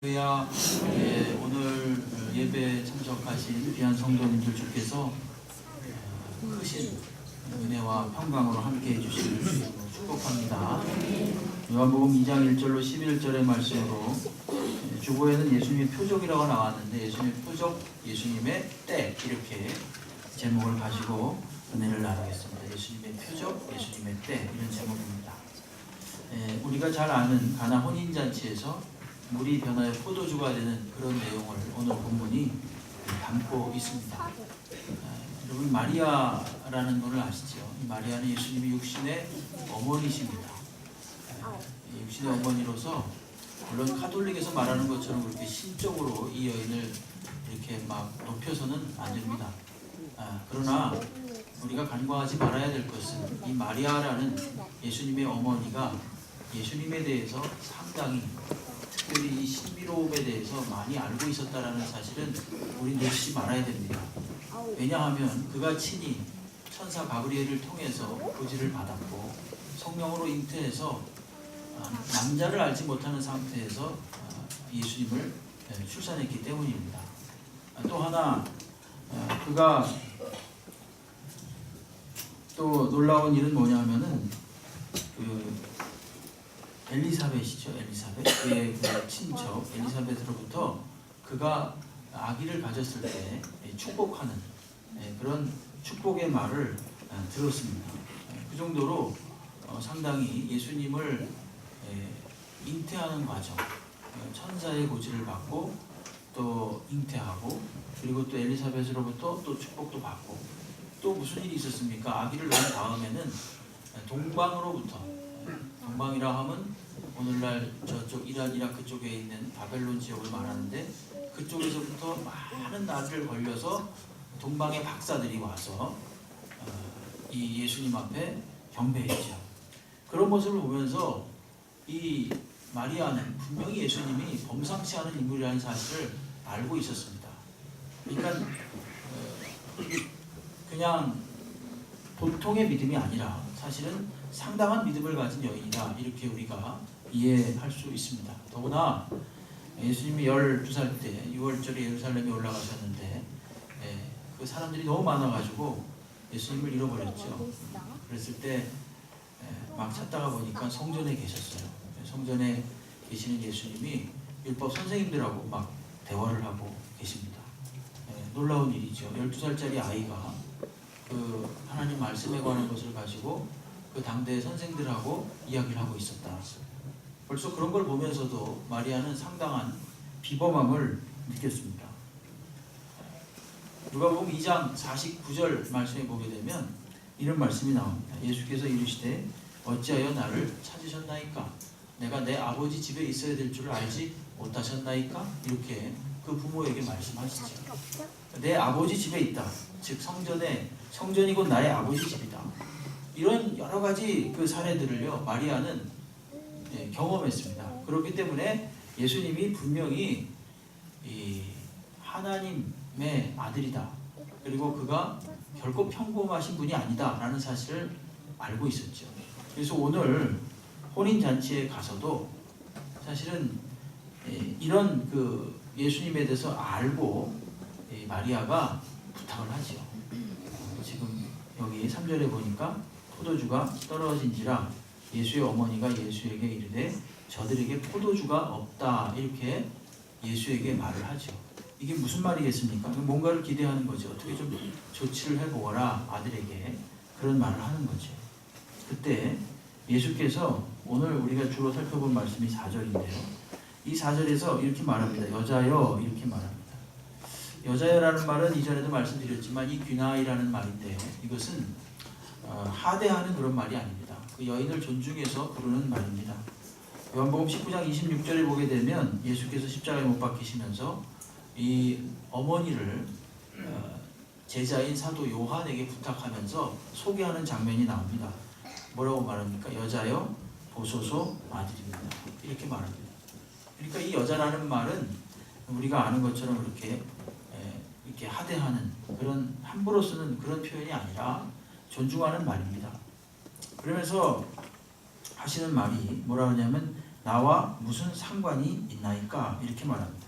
할렐루야. 오늘 예배 참석하신 귀한 성도님들 주께서 크신 은혜와 평강으로 함께 해주시길 축복합니다. 요한복음 2장 1절로 11절의 말씀으로 주보에는 예수님의 표적이라고 나왔는데 예수님의 표적, 예수님의 때 이렇게 제목을 가지고 은혜를 나누겠습니다. 예수님의 표적, 예수님의 때 이런 제목입니다. 우리가 잘 아는 가나 혼인잔치에서 물이 변하여 포도주가 되는 그런 내용을 오늘 본문이 담고 있습니다. 여러분 마리아라는 분을 아시죠? 마리아는 예수님의 육신의 어머니십니다. 육신의 어머니로서 물론 카톨릭에서 말하는 것처럼 그렇게 신적으로 이 여인을 이렇게 막 높여서는 안 됩니다. 그러나 우리가 간과하지 말아야 될 것은 이 마리아라는 예수님의 어머니가 예수님에 대해서 상당히 특별히 이 신비로움에 대해서 많이 알고 있었다라는 사실은 우리 놓치지 말아야 됩니다. 왜냐하면 그가 친히 천사 가브리엘을 통해서 고지를 받았고 성령으로 잉태해서 남자를 알지 못하는 상태에서 예수님을 출산했기 때문입니다. 또 하나 그가 또 놀라운 일은 뭐냐면은 엘리사벳이죠. 엘리사벳 그의 그 친척 엘리사벳으로부터 그가 아기를 가졌을 때 축복하는 그런 축복의 말을 들었습니다. 그 정도로 상당히 예수님을 잉태하는 과정, 천사의 고지를 받고 또 잉태하고 그리고 또 엘리사벳으로부터 또 축복도 받고 또 무슨 일이 있었습니까? 아기를 낳은 다음에는 동방으로부터 동방이라 하면 오늘날 저쪽 이란, 이라크 쪽에 있는 바벨론 지역을 말하는데 그쪽에서부터 많은 날을 걸려서 동방의 박사들이 와서 이 예수님 앞에 경배했죠. 그런 모습을 보면서 이 마리아는 분명히 예수님이 범상치 않은 인물이라는 사실을 알고 있었습니다. 그러니까 그냥 보통의 믿음이 아니라 사실은 상당한 믿음을 가진 여인이다 이렇게 우리가 이해할 수 있습니다. 더구나 예수님이 12살 때 6월절에 예루살렘에 올라가셨는데 그 사람들이 너무 많아가지고 예수님을 잃어버렸죠. 그랬을 때 막 찾다가 보니까 성전에 계셨어요. 성전에 계시는 예수님이 율법 선생님들하고 막 대화를 하고 계십니다. 놀라운 일이죠. 12살짜리 아이가 그 하나님 말씀에 관한 것을 가지고 그 당대의 선생들하고 이야기를 하고 있었다. 벌써 그런 걸 보면서도 마리아는 상당한 비범함을 느꼈습니다. 누가복음 2장 49절 말씀에 보게 되면 이런 말씀이 나옵니다. 예수께서 이르시되 어찌하여 나를 찾으셨나이까? 내가 내 아버지 집에 있어야 될 줄을 알지 못하셨나이까? 이렇게 그 부모에게 말씀하시죠. 내 아버지 집에 있다. 즉 성전이 곧 나의 아버지 집이다. 이런 여러 가지 그 사례들을요 마리아는 경험했습니다. 그렇기 때문에 예수님이 분명히 이 하나님의 아들이다. 그리고 그가 결코 평범하신 분이 아니다라는 사실을 알고 있었죠. 그래서 오늘 혼인 잔치에 가서도 사실은 이런 그 예수님에 대해서 알고 마리아가 부탁을 하죠. 지금 여기 3절에 보니까 포도주가 떨어진지라 예수의 어머니가 예수에게 이르되 저들에게 포도주가 없다 이렇게 예수에게 말을 하죠. 이게 무슨 말이겠습니까? 뭔가를 기대하는 거죠. 어떻게 좀 조치를 해보거라 아들에게 그런 말을 하는 거죠. 그때 예수께서 오늘 우리가 주로 살펴본 말씀이 4절인데요. 이 4절에서 이렇게 말합니다. 여자여 이렇게 말합니다. 여자여라는 말은 이전에도 말씀드렸지만 이 귀나이라는 말인데 이것은 하대하는 그런 말이 아닙니다. 그 여인을 존중해서 부르는 말입니다. 요한복음 19장 26절에 보게 되면 예수께서 십자가에 못 박히시면서 이 어머니를 제자인 사도 요한에게 부탁하면서 소개하는 장면이 나옵니다. 뭐라고 말합니까? 여자여 보소서 아들입니다. 이렇게 말합니다. 그러니까 이 여자라는 말은 우리가 아는 것처럼 그렇게 이렇게 하대하는 그런 함부로 쓰는 그런 표현이 아니라 존중하는 말입니다. 그러면서 하시는 말이 뭐라 하냐면 나와 무슨 상관이 있나이까? 이렇게 말합니다.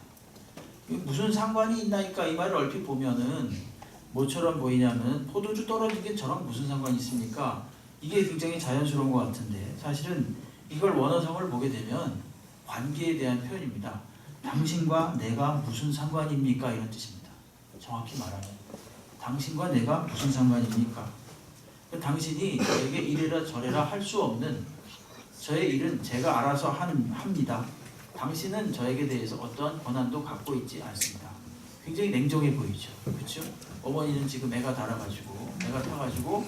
무슨 상관이 있나이까? 이 말을 얼핏 보면은 뭐처럼 보이냐면 포도주 떨어지게 저랑 무슨 상관이 있습니까? 이게 굉장히 자연스러운 것 같은데 사실은 이걸 원어성을 보게 되면 관계에 대한 표현입니다. 당신과 내가 무슨 상관입니까? 이런 뜻입니다. 정확히 말하면 당신과 내가 무슨 상관입니까? 당신이 저에게 이래라 저래라 할 수 없는 저의 일은 제가 알아서 합니다. 당신은 저에게 대해서 어떠한 권한도 갖고 있지 않습니다. 굉장히 냉정해 보이죠. 그렇죠? 어머니는 지금 애가 타가지고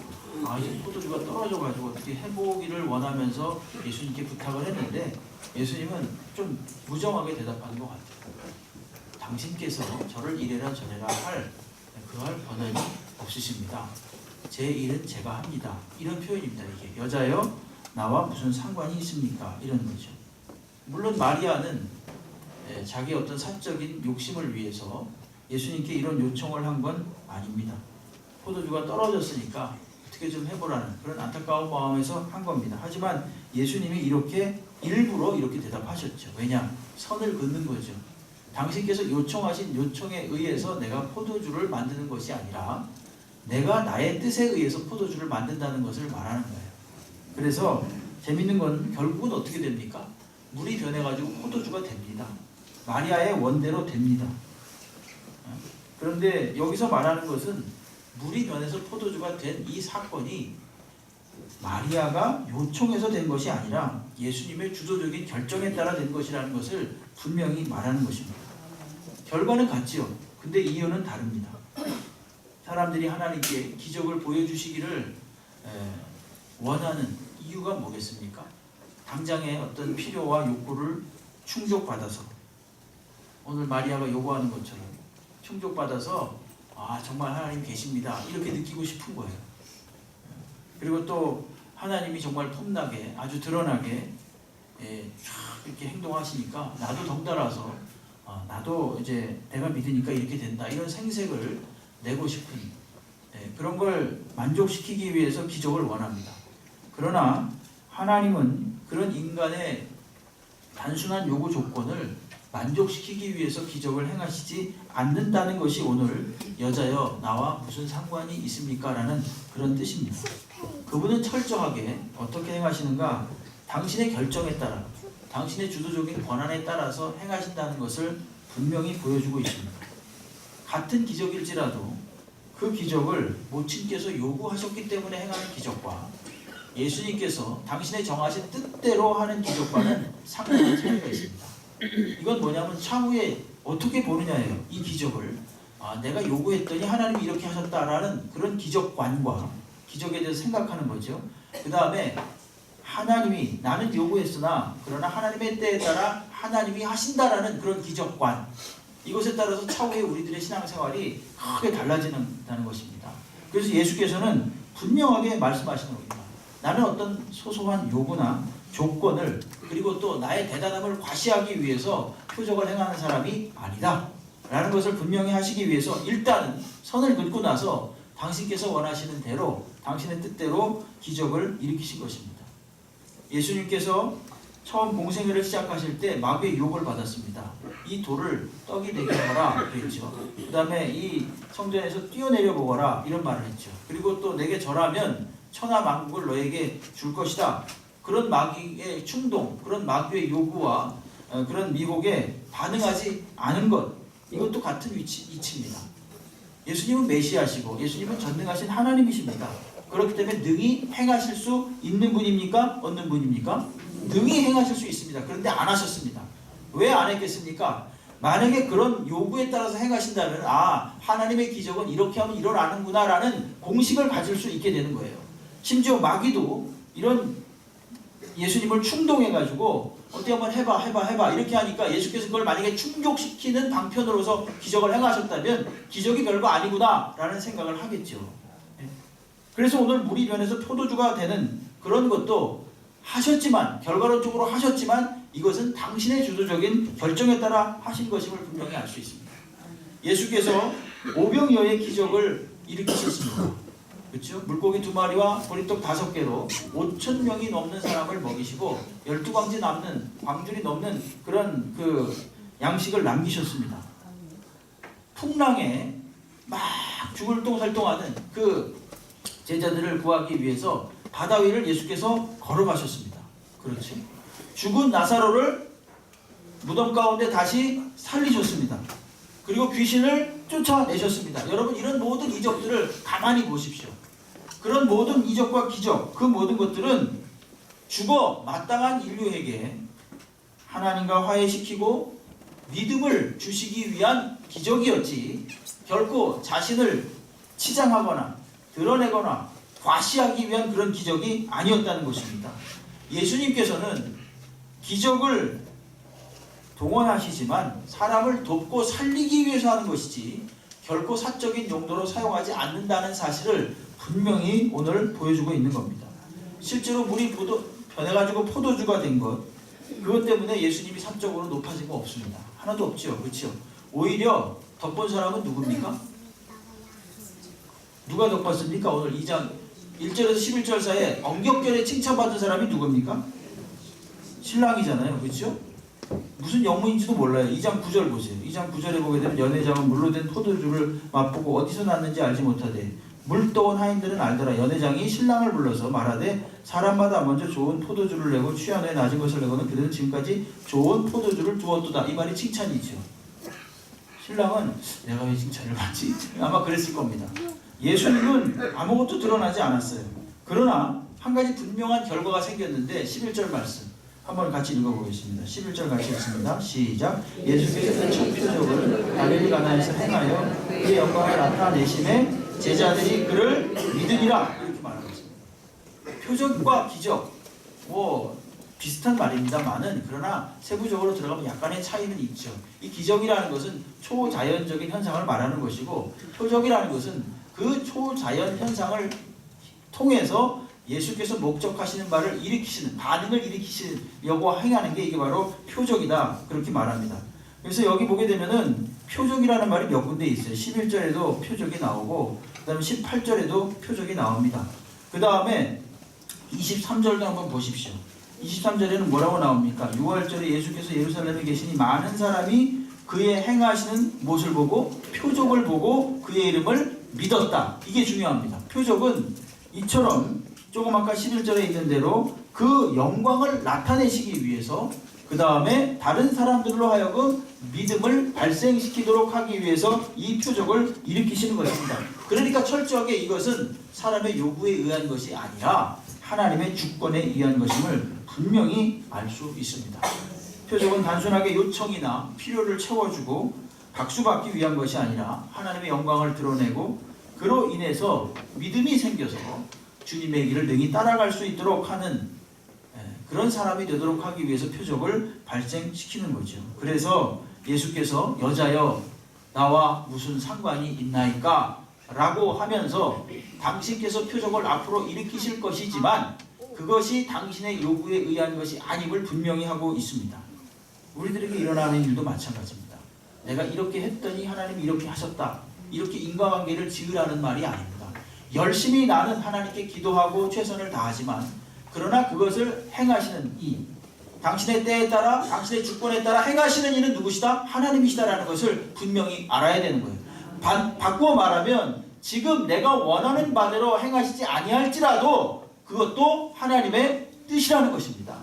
이제 포도주가 떨어져가지고 어떻게 해보기를 원하면서 예수님께 부탁을 했는데 예수님은 좀 무정하게 대답하는 것 같아요. 당신께서 저를 이래라 저래라 그할 권한이 없으십니다. 제 일은 제가 합니다. 이런 표현입니다. 이게 여자여 나와 무슨 상관이 있습니까? 이런 거죠. 물론 마리아는 자기 어떤 사적인 욕심을 위해서 예수님께 이런 요청을 한 건 아닙니다. 포도주가 떨어졌으니까 어떻게 좀 해보라는 그런 안타까운 마음에서 한 겁니다. 하지만 예수님이 일부러 이렇게 대답하셨죠. 왜냐? 선을 긋는 거죠. 당신께서 요청하신 요청에 의해서 내가 포도주를 만드는 것이 아니라 내가 나의 뜻에 의해서 포도주를 만든다는 것을 말하는 거예요. 그래서 재밌는 건 결국은 어떻게 됩니까? 물이 변해가지고 포도주가 됩니다. 마리아의 원대로 됩니다. 그런데 여기서 말하는 것은 물이 변해서 포도주가 된 이 사건이 마리아가 요청해서 된 것이 아니라 예수님의 주도적인 결정에 따라 된 것이라는 것을 분명히 말하는 것입니다. 결과는 같지요. 근데 이유는 다릅니다. 사람들이 하나님께 기적을 보여주시기를 원하는 이유가 뭐겠습니까? 당장의 어떤 필요와 욕구를 충족받아서 오늘 마리아가 요구하는 것처럼 충족받아서 정말 하나님 계십니다. 이렇게 느끼고 싶은 거예요. 그리고 또 하나님이 정말 폼나게 아주 드러나게 이렇게 행동하시니까 나도 덩달아서 나도 이제 내가 믿으니까 이렇게 된다. 이런 생색을 내고 싶은 그런 걸 만족시키기 위해서 기적을 원합니다. 그러나 하나님은 그런 인간의 단순한 요구 조건을 만족시키기 위해서 기적을 행하시지 않는다는 것이 오늘 여자여 나와 무슨 상관이 있습니까? 라는 그런 뜻입니다. 그분은 철저하게 어떻게 행하시는가? 당신의 결정에 따라 당신의 주도적인 권한에 따라서 행하신다는 것을 분명히 보여주고 있습니다. 같은 기적일지라도 그 기적을 모친께서 요구하셨기 때문에 행하는 기적과 예수님께서 당신의 정하신 뜻대로 하는 기적과는 상당한 차이가 있습니다. 이건 뭐냐면 차후에 어떻게 보느냐예요. 이 기적을 내가 요구했더니 하나님이 이렇게 하셨다라는 그런 기적관과 기적에 대해서 생각하는 거죠. 그 다음에 하나님이 나는 요구했으나 그러나 하나님의 때에 따라 하나님이 하신다라는 그런 기적관, 이것에 따라서 차후에 우리들의 신앙생활이 크게 달라진다는 것입니다. 그래서 예수께서는 분명하게 말씀하시는 겁니다. 나는 어떤 소소한 요구나 조건을 그리고 또 나의 대단함을 과시하기 위해서 표적을 행하는 사람이 아니다 라는 것을 분명히 하시기 위해서 일단은 선을 긋고 나서 당신께서 원하시는 대로 당신의 뜻대로 기적을 일으키신 것입니다. 예수님께서 처음 공생애를 시작하실 때 마귀의 유혹을 받았습니다. 이 돌을 떡이 되게 하라 그랬죠. 그 다음에 이 성전에서 뛰어내려 보거라 이런 말을 했죠. 그리고 또 내게 절하면 천하 만국을 너에게 줄 것이다. 그런 마귀의 충동, 그런 마귀의 요구와 그런 미혹에 반응하지 않은 것, 이것도 같은 이치입니다. 예수님은 메시아시고 예수님은 전능하신 하나님이십니다. 그렇기 때문에 능히 행하실 수 있는 분입니까? 없는 분입니까? 능히 행하실 수 있습니다. 그런데 안 하셨습니다. 왜 안 했겠습니까? 만약에 그런 요구에 따라서 행하신다면 하나님의 기적은 이렇게 하면 일어나는구나 라는 공식을 가질 수 있게 되는 거예요. 심지어 마귀도 이런 예수님을 충동해가지고 어떻게 한번 해봐 이렇게 하니까 예수께서 그걸 만약에 충족시키는 방편으로서 기적을 행하셨다면 기적이 별거 아니구나 라는 생각을 하겠죠. 그래서 오늘 물이 변해서 포도주가 되는 그런 것도 하셨지만, 결과론적으로 하셨지만 이것은 당신의 주도적인 결정에 따라 하신 것임을 분명히 알 수 있습니다. 예수께서 오병이어의 기적을 일으키셨습니다. 그렇죠? 물고기 2마리와 보리떡 5개로 5,000명이 넘는 사람을 먹이시고 12광지 남는 광줄이 넘는 그런 그 양식을 남기셨습니다. 풍랑에 막 죽을 똥살똥하는 그 제자들을 구하기 위해서 바다 위를 예수께서 걸어가셨습니다. 그렇죠? 죽은 나사로를 무덤 가운데 다시 살리셨습니다. 그리고 귀신을 쫓아내셨습니다. 여러분, 이런 모든 이적들을 가만히 보십시오. 그런 모든 이적과 기적, 그 모든 것들은 죽어 마땅한 인류에게 하나님과 화해시키고 믿음을 주시기 위한 기적이었지, 결코 자신을 치장하거나 드러내거나 과시하기 위한 그런 기적이 아니었다는 것입니다. 예수님께서는 기적을 동원하시지만 사람을 돕고 살리기 위해서 하는 것이지 결코 사적인 용도로 사용하지 않는다는 사실을 분명히 오늘 보여주고 있는 겁니다. 실제로 물이 변해가지고 포도주가 된 것, 그것 때문에 예수님이 사적으로 높아진 거 없습니다. 하나도 없죠. 그렇죠? 오히려 덕본 사람은 누굽니까? 누가 덕봤습니까? 오늘 2장 1절에서 11절 사이에 엄격결에 칭찬받은 사람이 누굽니까? 신랑이잖아요. 그렇죠? 무슨 영문인지도 몰라요. 2장 9절 보세요. 2장 9절에 보게 되면 연회장은 물로 된 포도주를 맛보고 어디서 났는지 알지 못하되 물떠온 하인들은 알더라. 연회장이 신랑을 불러서 말하되 사람마다 먼저 좋은 포도주를 내고 취한 후에 낮은 것을 내고는 그들은 지금까지 좋은 포도주를 두었도다. 이 말이 칭찬이죠. 신랑은 내가 왜 칭찬을 받지? 아마 그랬을 겁니다. 예수님은 아무것도 드러나지 않았어요. 그러나 한 가지 분명한 결과가 생겼는데 11절 말씀 한번 같이 읽어보겠습니다. 11절 같이 읽습니다. 시작. 예수께서 첫 표적을 갈릴리 가나에서 행하여 그의 영광을 나타내심에 제자들이 그를 믿으리라, 이렇게 말하고 있습니다. 표적과 기적, 비슷한 말입니다만은 그러나 세부적으로 들어가면 약간의 차이는 있죠. 이 기적이라는 것은 초자연적인 현상을 말하는 것이고 표적이라는 것은 그 초자연 현상을 통해서 예수께서 목적하시는 바를 일으키시는, 반응을 일으키시려고 행하는 게 이게 바로 표적이다, 그렇게 말합니다. 그래서 여기 보게 되면은 표적이라는 말이 몇 군데 있어요. 11절에도 표적이 나오고 그 다음에 18절에도 표적이 나옵니다. 그 다음에 23절도 한번 보십시오. 23절에는 뭐라고 나옵니까? 6월절에 예수께서 예루살렘에 계시니 많은 사람이 그의 행하시는 못을 보고 표적을 보고 그의 이름을 믿었다. 이게 중요합니다. 표적은 이처럼 조금 아까 11절에 있는 대로 그 영광을 나타내시기 위해서, 그 다음에 다른 사람들로 하여금 믿음을 발생시키도록 하기 위해서 이 표적을 일으키시는 것입니다. 그러니까 철저하게 이것은 사람의 요구에 의한 것이 아니라 하나님의 주권에 의한 것임을 분명히 알 수 있습니다. 표적은 단순하게 요청이나 필요를 채워주고 박수받기 위한 것이 아니라 하나님의 영광을 드러내고 그로 인해서 믿음이 생겨서 주님의 길을 능히 따라갈 수 있도록 하는 그런 사람이 되도록 하기 위해서 표적을 발생시키는 거죠. 그래서 예수께서 여자여 나와 무슨 상관이 있나이까? 라고 하면서 당신께서 표적을 앞으로 일으키실 것이지만 그것이 당신의 요구에 의한 것이 아님을 분명히 하고 있습니다. 우리들에게 일어나는 일도 마찬가지입니다. 내가 이렇게 했더니 하나님이 이렇게 하셨다, 이렇게 인과관계를 지으라는 말이 아닙니다. 열심히 나는 하나님께 기도하고 최선을 다하지만 그러나 그것을 행하시는 당신의 때에 따라 당신의 주권에 따라 행하시는 이는 누구시다? 하나님이시다라는 것을 분명히 알아야 되는 거예요. 바꾸어 말하면 지금 내가 원하는 바대로 행하시지 아니할지라도 그것도 하나님의 뜻이라는 것입니다.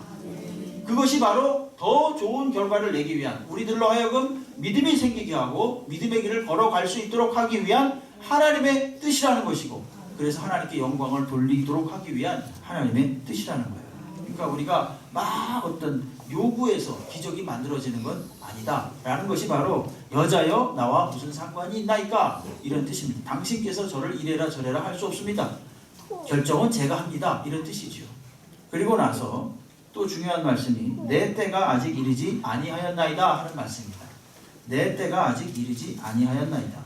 그것이 바로 더 좋은 결과를 내기 위한, 우리들로 하여금 믿음이 생기게 하고 믿음의 길을 걸어갈 수 있도록 하기 위한 하나님의 뜻이라는 것이고, 그래서 하나님께 영광을 돌리도록 하기 위한 하나님의 뜻이라는 거예요. 그러니까 우리가 막 어떤 요구에서 기적이 만들어지는 건 아니다 라는 것이 바로 여자여 나와 무슨 상관이 있나이까, 이런 뜻입니다. 당신께서 저를 이래라 저래라 할 수 없습니다. 결정은 제가 합니다, 이런 뜻이죠. 그리고 나서 또 중요한 말씀이 내 때가 아직 이르지 아니하였나이다 하는 말씀입니다. 내 때가 아직 이르지 아니하였나이다.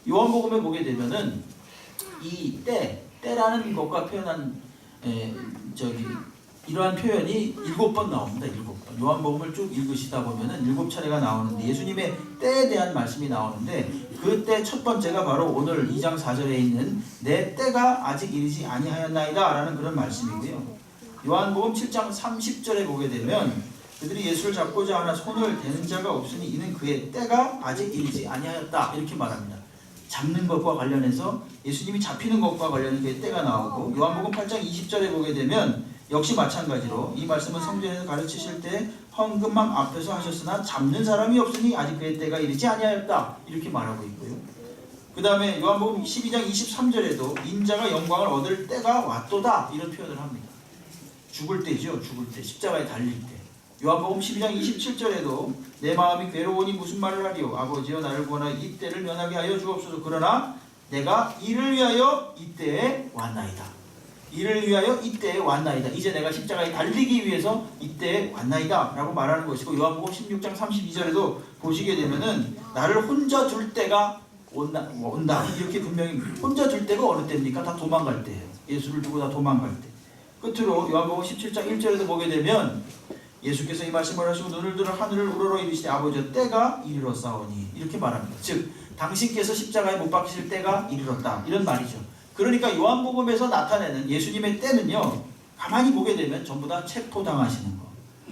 요한복음에 보게 되면은 이 때라는 것과 표현한 이러한 표현이 7번 나옵니다. 7번. 요한복음을 쭉 읽으시다 보면은 7차례가 나오는데 예수님의 때에 대한 말씀이 나오는데 그 때 첫 번째가 바로 오늘 2장 4절에 있는 내 때가 아직 이르지 아니하였나이다 라는 그런 말씀이고요. 요한복음 7장 30절에 보게 되면 그들이 예수를 잡고자 하나 손을 대는 자가 없으니 이는 그의 때가 아직 이르지 아니하였다 이렇게 말합니다. 잡는 것과 관련해서 예수님이 잡히는 것과 관련해서 그의 때가 나오고 요한복음 8장 20절에 보게 되면 역시 마찬가지로 이 말씀은 성전에서 가르치실 때 헌금망 앞에서 하셨으나 잡는 사람이 없으니 아직 그의 때가 이르지 아니하였다 이렇게 말하고 있고요. 그 다음에 요한복음 12장 23절에도 인자가 영광을 얻을 때가 왔도다 이런 표현을 합니다. 죽을 때죠. 죽을 때 십자가에 달릴 때. 요한복음 12장 27절에도 내 마음이 괴로우니 무슨 말을 하리요 아버지여 나를 구하나 이 때를 면하게 하여 주옵소서. 그러나 내가 이를 위하여 이때에 왔나이다. 이를 위하여 이때에 왔나이다. 이제 내가 십자가에 달리기 위해서 이때에 왔나이다 라고 말하는 것이고 요한복음 16장 32절에도 보시게 되면은 나를 혼자 둘 때가 온다 이렇게 분명히 혼자 둘 때가 어느 때입니까? 다 도망갈 때예요. 예수를 두고 다 도망갈 때. 끝으로 요한복음 17장 1절에도 보게 되면 예수께서 이 말씀을 하시고 눈을 들어 하늘을 우러러 이르시되 아버지여 때가 이르렀사오니 이렇게 말합니다. 즉 당신께서 십자가에 못 박히실 때가 이르렀다 이런 말이죠. 그러니까 요한복음에서 나타내는 예수님의 때는요 가만히 보게 되면 전부 다 체포당하시는 거,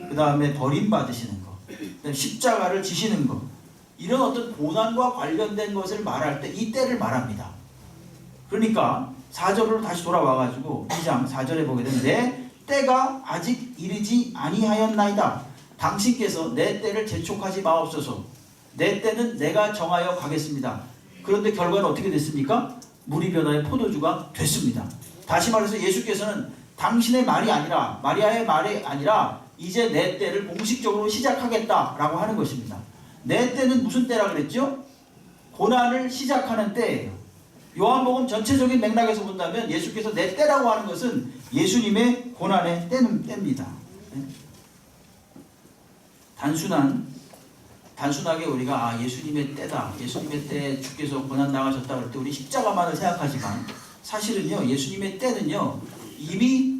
그 다음에 버림받으시는 거, 그다음에 십자가를 지시는 거 이런 어떤 고난과 관련된 것을 말할 때 이 때를 말합니다. 그러니까 4절로 다시 돌아와가지고 2장 4절에 보게 되면 내 때가 아직 이르지 아니하였나이다. 당신께서 내 때를 재촉하지 마옵소서. 내 때는 내가 정하여 가겠습니다. 그런데 결과는 어떻게 됐습니까? 물이 변화의 포도주가 됐습니다. 다시 말해서 예수께서는 당신의 말이 아니라 마리아의 말이 아니라 이제 내 때를 공식적으로 시작하겠다라고 하는 것입니다. 내 때는 무슨 때라 그랬죠? 고난을 시작하는 때예요. 요한복음 전체적인 맥락에서 본다면 예수께서 내 때라고 하는 것은 예수님의 고난의 때입니다. 단순하게 우리가 예수님의 때다, 예수님의 때에 주께서 고난 당하셨다 그럴 때 우리 십자가만을 생각하지만 사실은요 예수님의 때는요 이미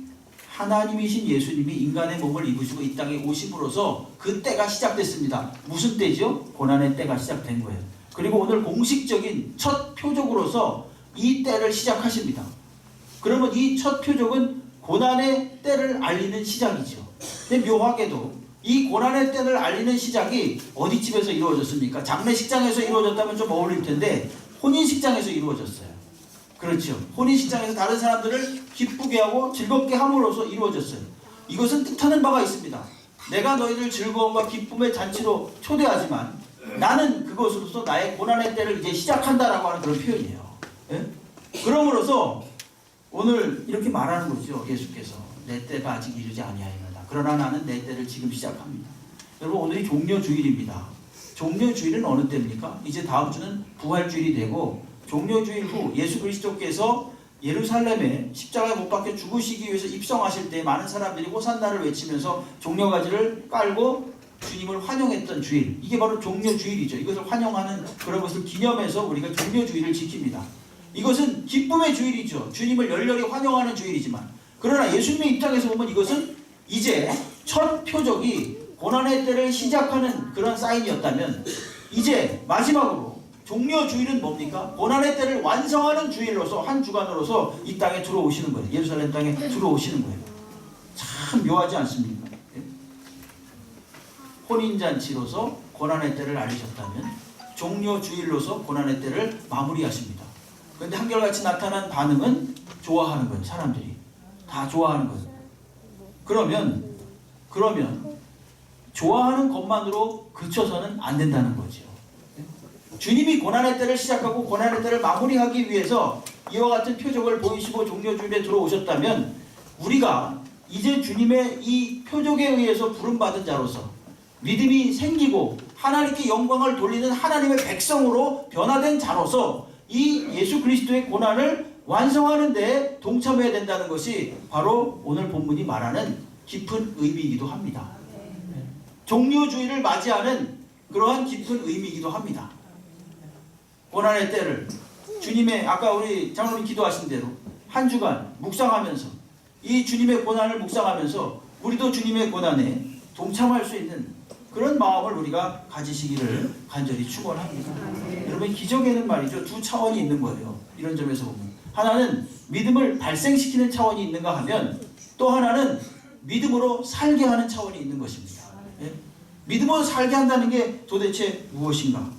하나님이신 예수님이 인간의 몸을 입으시고 이 땅에 오심으로써 그 때가 시작됐습니다. 무슨 때죠? 고난의 때가 시작된 거예요. 그리고 오늘 공식적인 첫 표적으로서 이 때를 시작하십니다. 그러면 이 첫 표적은 고난의 때를 알리는 시작이죠. 근데 묘하게도 이 고난의 때를 알리는 시작이 어디 집에서 이루어졌습니까? 장례식장에서 이루어졌다면 좀 어울릴 텐데 혼인식장에서 이루어졌어요. 그렇죠. 혼인식장에서 다른 사람들을 기쁘게 하고 즐겁게 함으로써 이루어졌어요. 이것은 뜻하는 바가 있습니다. 내가 너희들 즐거움과 기쁨의 잔치로 초대하지만 나는 그것으로서 나의 고난의 때를 이제 시작한다라고 하는 그런 표현이에요. 예? 그러므로서 오늘 이렇게 말하는 거죠. 예수께서 내 때가 아직 이르지 아니하였나이다. 그러나 나는 내 때를 지금 시작합니다. 여러분 오늘이 종려주일입니다. 종려주일은 어느 때입니까? 이제 다음 주는 부활주일이 되고 종려주일 후 예수 그리스도께서 예루살렘에 십자가에 못 박혀 죽으시기 위해서 입성하실 때 많은 사람들이 호산나를 외치면서 종려가지를 깔고 주님을 환영했던 주일, 이게 바로 종려주일이죠. 이것을 환영하는 그런 것을 기념해서 우리가 종려주일을 지킵니다. 이것은 기쁨의 주일이죠. 주님을 열렬히 환영하는 주일이지만 그러나 예수님의 입장에서 보면 이것은 이제 첫 표적이 고난의 때를 시작하는 그런 사인이었다면 이제 마지막으로 종려주일은 뭡니까? 고난의 때를 완성하는 주일로서 한 주간으로서 이 땅에 들어오시는 거예요. 예루살렘 땅에 들어오시는 거예요. 참 묘하지 않습니까? 혼인잔치로서 고난의 때를 알리셨다면 종려주일로서 고난의 때를 마무리하십니다. 그런데 한결같이 나타난 반응은 좋아하는 거예요. 사람들이 다 좋아하는 거예요. 그러면 좋아하는 것만으로 그쳐서는 안 된다는 거죠. 주님이 고난의 때를 시작하고 고난의 때를 마무리하기 위해서 이와 같은 표적을 보이시고 종려주일에 들어오셨다면 우리가 이제 주님의 이 표적에 의해서 부름받은 자로서 믿음이 생기고 하나님께 영광을 돌리는 하나님의 백성으로 변화된 자로서 이 예수 그리스도의 고난을 완성하는 데 동참해야 된다는 것이 바로 오늘 본문이 말하는 깊은 의미이기도 합니다. 종려주일을 맞이하는 그러한 깊은 의미이기도 합니다. 고난의 때를 주님의 아까 우리 장로님 기도하신 대로 한 주간 묵상하면서 이 주님의 고난을 묵상하면서 우리도 주님의 고난에 동참할 수 있는 그런 마음을 우리가 가지시기를 간절히 축원합니다. 여러분, 기적에는 말이죠, 두 차원이 있는 거예요. 이런 점에서 보면 하나는 믿음을 발생시키는 차원이 있는가 하면, 또 하나는 믿음으로 살게 하는 차원이 있는 것입니다. 예? 믿음으로 살게 한다는 게 도대체 무엇인가?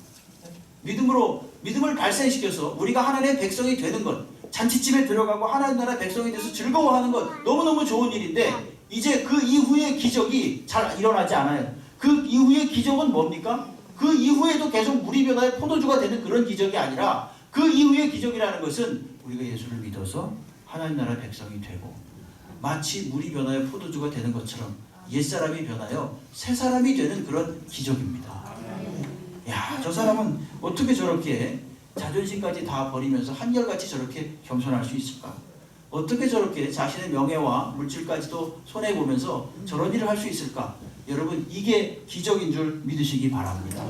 믿음을 발생시켜서 우리가 하나님의 백성이 되는 것, 잔치집에 들어가고 하나님 나라 백성이 돼서 즐거워하는 것, 너무너무 좋은 일인데, 이제 그 이후의 기적이 잘 일어나지 않아요. 그 이후의 기적은 뭡니까? 그 이후에도 계속 물이 변화의 포도주가 되는 그런 기적이 아니라, 그 이후의 기적이라는 것은 우리가 예수를 믿어서 하나님 나라 백성이 되고, 마치 물이 변화의 포도주가 되는 것처럼 옛사람이 변하여 새사람이 되는 그런 기적입니다. 야, 저 사람은 어떻게 저렇게 자존심까지 다 버리면서 한결같이 저렇게 겸손할 수 있을까? 어떻게 저렇게 자신의 명예와 물질까지도 손해보면서 저런 일을 할 수 있을까? 여러분, 이게 기적인 줄 믿으시기 바랍니다.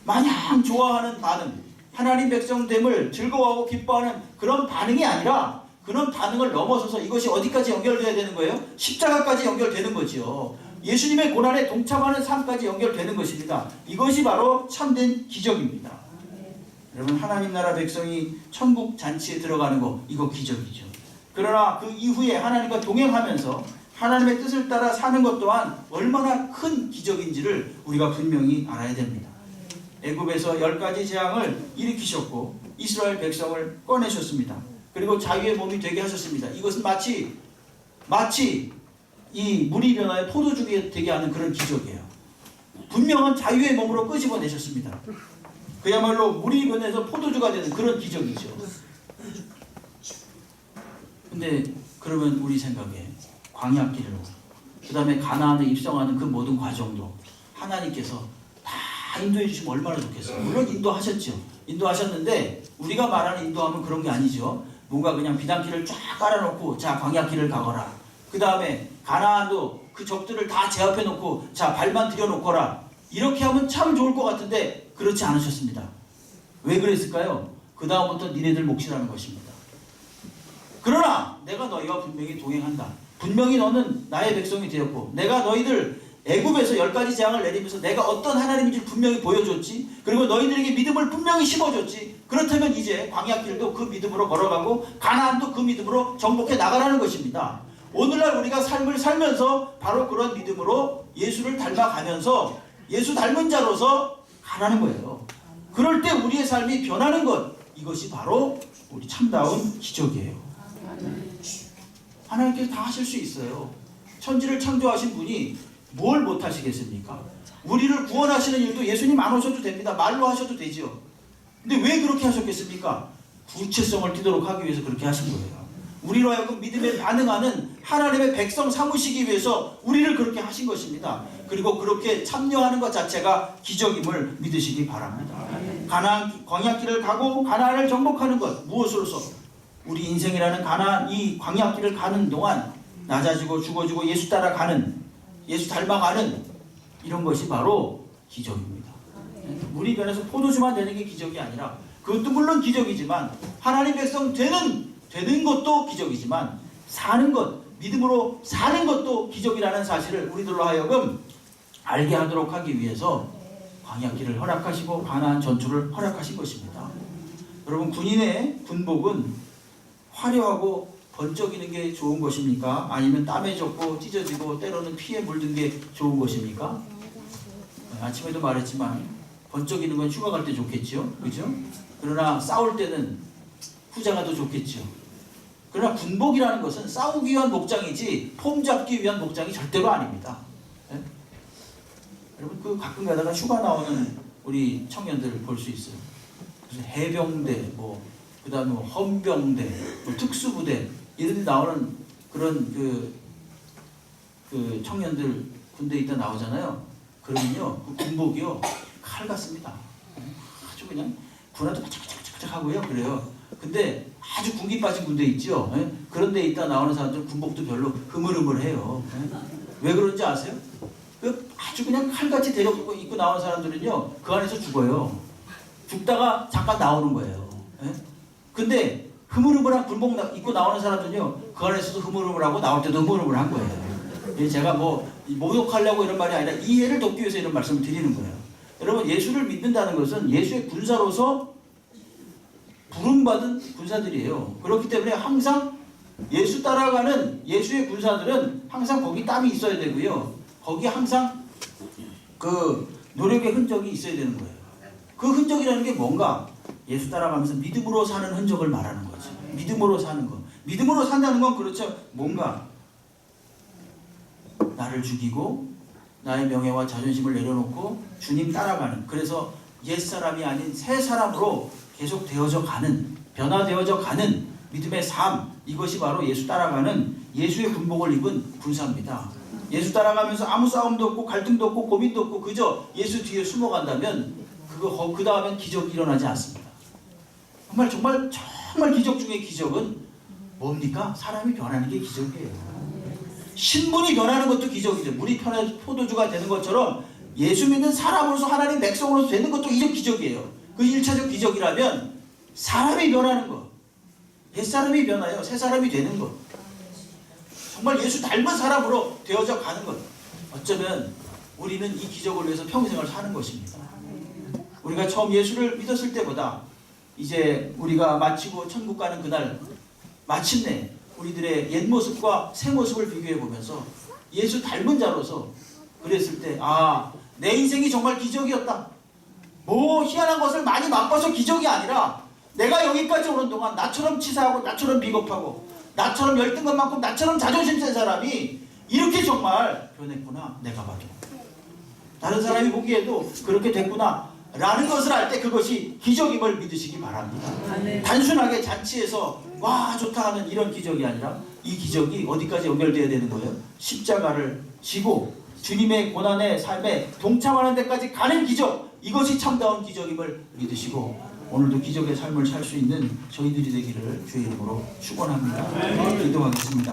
마냥 좋아하는 반응, 하나님 백성됨을 즐거워하고 기뻐하는 그런 반응이 아니라, 그런 반응을 넘어서서 이것이 어디까지 연결돼야 되는 거예요? 십자가까지 연결되는 거죠. 예수님의 고난에 동참하는 삶까지 연결되는 것입니다. 이것이 바로 참된 기적입니다. 여러분, 하나님 나라 백성이 천국 잔치에 들어가는 거, 이거 기적이죠. 그러나 그 이후에 하나님과 동행하면서 하나님의 뜻을 따라 사는 것 또한 얼마나 큰 기적인지를 우리가 분명히 알아야 됩니다. 애굽에서 10가지 재앙을 일으키셨고 이스라엘 백성을 꺼내셨습니다. 그리고 자유의 몸이 되게 하셨습니다. 이것은 마치 이 물이 변화에 포도주가 되게 하는 그런 기적이에요. 분명한 자유의 몸으로 끄집어내셨습니다. 그야말로 물이 변해서 포도주가 되는 그런 기적이죠. 근데 그러면 우리 생각에 광야길로, 그 다음에 가나안에 입성하는 그 모든 과정도 하나님께서 다 인도해 주시면 얼마나 좋겠어요. 물론 인도하셨죠. 인도하셨는데 우리가 말하는 인도하면 그런 게 아니죠. 뭔가 그냥 비단길을 쫙 깔아놓고 자, 광야길을 가거라. 그 다음에 가나안도 그 적들을 다 제압해 놓고 자, 발만 들여놓거라. 이렇게 하면 참 좋을 것 같은데 그렇지 않으셨습니다. 왜 그랬을까요? 그 다음부터 니네들 몫이라는 것입니다. 그러나 내가 너희와 분명히 동행한다. 분명히 너는 나의 백성이 되었고, 내가 너희들 애굽에서 10가지 재앙을 내리면서 내가 어떤 하나님인지 분명히 보여줬지. 그리고 너희들에게 믿음을 분명히 심어줬지. 그렇다면 이제 광야길도 그 믿음으로 걸어가고 가나안도 그 믿음으로 정복해 나가라는 것입니다. 오늘날 우리가 삶을 살면서 바로 그런 믿음으로 예수를 닮아가면서 예수 닮은 자로서 가라는 거예요. 그럴 때 우리의 삶이 변하는 것, 이것이 바로 우리 참다운 기적이에요. 하나님께서 다 하실 수 있어요. 천지를 창조하신 분이 뭘 못하시겠습니까? 우리를 구원하시는 일도 예수님 안 오셔도 됩니다. 말로 하셔도 되죠. 근데 왜 그렇게 하셨겠습니까? 구체성을 띠도록 하기 위해서 그렇게 하신 거예요. 우리로 하여금 믿음에 반응하는 하나님의 백성 삼으시기 위해서 우리를 그렇게 하신 것입니다. 그리고 그렇게 참여하는 것 자체가 기적임을 믿으시기 바랍니다. 가나안 광야길을 가고 가나안을 정복하는 것, 무엇으로서? 우리 인생이라는 가나안 이 광야길을 가는 동안 낮아지고 죽어지고 예수 따라가는, 예수 닮아가는 이런 것이 바로 기적입니다. 물이 변해서 포도주만 되는 게 기적이 아니라, 그것도 물론 기적이지만 하나님 백성 되는 것도 기적이지만 사는 것, 믿음으로 사는 것도 기적이라는 사실을 우리들로 하여금 알게 하도록 하기 위해서 광야길을 허락하시고 가나안 전투를 허락하신 것입니다. 여러분, 군인의 군복은 화려하고 번쩍이는 게 좋은 것입니까? 아니면 땀에 젖고 찢어지고 때로는 피에 물든 게 좋은 것입니까? 아침에도 말했지만 번쩍이는 건 휴가 갈 때 좋겠죠, 그죠? 그러나 싸울 때는 후자가 더 좋겠죠. 그러나 군복이라는 것은 싸우기 위한 목장이지 폼 잡기 위한 목장이 절대로 아닙니다. 네? 여러분, 그 가끔 가다가 휴가 나오는 우리 청년들 볼 수 있어요. 그래서 해병대, 그 다음에 헌병대, 특수부대 이런 데 나오는 그런 그 청년들 군대에 있다 나오잖아요. 그러면요, 그 군복이요, 칼 같습니다. 아주 그냥 군화도 바짝바짝 하고요, 그래요. 근데 아주 군기 빠진 군대 있죠. 그런 데 있다 나오는 사람들 군복도 별로 흐물흐물해요. 왜 그런지 아세요? 아주 그냥 칼같이 데려고 입고 나오는 사람들은요, 그 안에서 죽어요. 죽다가 잠깐 나오는 거예요. 근데 흐물흐물한 군복 입고 나오는 사람들은요, 그 안에서도 흐물흐물하고 나올 때도 흐물흐물한 거예요. 제가 뭐 모욕하려고 이런 말이 아니라 이해를 돕기 위해서 이런 말씀을 드리는 거예요. 여러분, 예수를 믿는다는 것은 예수의 군사로서 부름받은 군사들이에요. 그렇기 때문에 항상 예수 따라가는 예수의 군사들은 항상 거기 땀이 있어야 되고요. 거기 항상 그 노력의 흔적이 있어야 되는 거예요. 그 흔적이라는 게 뭔가? 예수 따라가면서 믿음으로 사는 흔적을 말하는 거죠. 믿음으로 사는 거. 믿음으로 산다는 건 그렇죠. 뭔가 나를 죽이고 나의 명예와 자존심을 내려놓고 주님 따라가는, 그래서 옛사람이 아닌 새 사람으로 계속 되어져 가는, 변화되어져 가는 믿음의 삶, 이것이 바로 예수 따라가는 예수의 군복을 입은 군사입니다. 예수 따라가면서 아무 싸움도 없고 갈등도 없고 고민도 없고 그저 예수 뒤에 숨어간다면 그 다음엔 기적이 일어나지 않습니다. 정말 기적 중에 기적은 뭡니까? 사람이 변하는 게 기적이에요. 신분이 변하는 것도 기적이죠. 물이 편해서 포도주가 되는 것처럼 예수 믿는 사람으로서 하나님 백성으로서 되는 것도 기적이에요. 그 1차적 기적이라면 사람이 변하는 것. 옛사람이 변하여 새 사람이 되는 것. 정말 예수 닮은 사람으로 되어져 가는 것. 어쩌면 우리는 이 기적을 위해서 평생을 사는 것입니다. 우리가 처음 예수를 믿었을 때보다 이제 우리가 마치고 천국 가는 그날 마침내 우리들의 옛 모습과 새 모습을 비교해 보면서 예수 닮은 자로서 그랬을 때, 아, 내 인생이 정말 기적이었다. 뭐 희한한 것을 많이 맛봐서 기적이 아니라 내가 여기까지 오는 동안 나처럼 치사하고 나처럼 비겁하고 나처럼 열등 것 많고 나처럼 자존심 센 사람이 이렇게 정말 변했구나. 내가 봐도 다른 사람이 보기에도 그렇게 됐구나 라는 것을 알 때 그것이 기적임을 믿으시기 바랍니다. 단순하게 잔치에서 와 좋다 하는 이런 기적이 아니라 이 기적이 어디까지 연결되어야 되는 거예요? 십자가를 지고 주님의 고난의 삶에 동참하는 데까지 가는 기적, 이것이 참다운 기적임을 믿으시고 오늘도 기적의 삶을 살 수 있는 저희들이 되기를 주의 이름으로 축원합니다. 기도하겠습니다.